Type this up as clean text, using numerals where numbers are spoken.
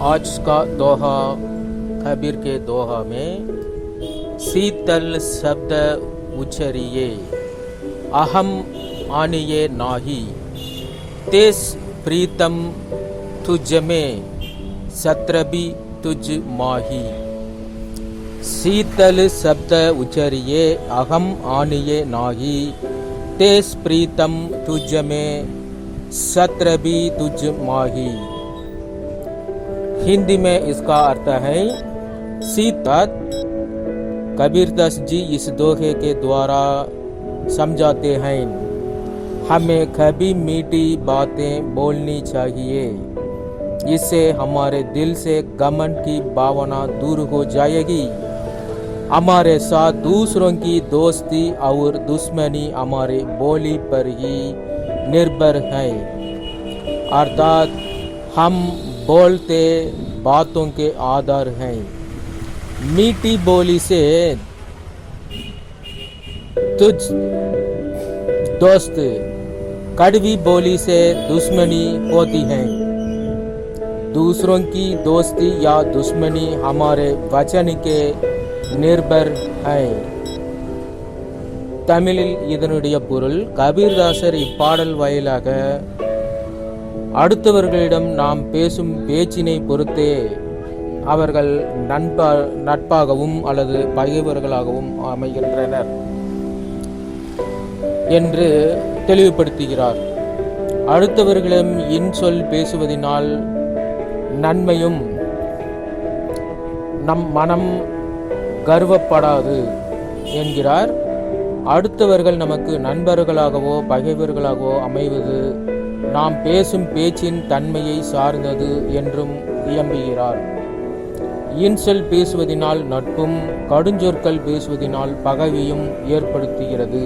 आज का दोहा कबीर के दोहा में शीतल शब्द उच्चरिए अहम आनिए नाही तेस प्रीतम तुझ में सत्रबी तुझ माही। शीतल शब्द उच्चरिए अहम आनिए नाही तेस प्रीतम तुझ में सत्रबी तुझ माही। हिंदी में इसका अर्थ है शीतल। कबीरदास जी इस दोहे के द्वारा समझाते हैं हमें कभी मीठी बातें बोलनी चाहिए, इससे हमारे दिल से घमंड की भावना दूर हो जाएगी। हमारे साथ दूसरों की दोस्ती और दुश्मनी हमारे बोली पर ही निर्भर है, अर्थात हम बोलते बातों के आधार हैं। मीठी बोली से तुझ दोस्त, कड़वी बोली से दुश्मनी होती है। दूसरों की दोस्ती या दुश्मनी हमारे वचन के निर्भर है। தமிழில் இதனுடைய பொருள், கபீர்தாசர் இப்பாடல் வாயிலாக அடுத்தவர்களிடம் நாம் பேசும் பேச்சினை பொறுத்தே அவர்கள் நட்பாகவும் அல்லது பகைவர்களாகவும் அமைகின்றனர் என்று தெளிவுபடுத்துகிறார். அடுத்தவர்களிடம் இன்சொல் பேசுவதனால் நன்மையும் நம் மனம் கர்வப்படாது என்கிறார். அடுத்தவர்கள் நமக்கு நண்பர்களாகவோ பகைவர்களாகவோ அமைவது நாம் பேசும் பேச்சின் தன்மையை சார்ந்தது என்றும் இயம்புகிறார். இன்சொல் பேசுவதனால் நட்பும் கடுஞ்சொற்கள் பேசுவதனால் பகைவையும் ஏற்படுத்துகிறது.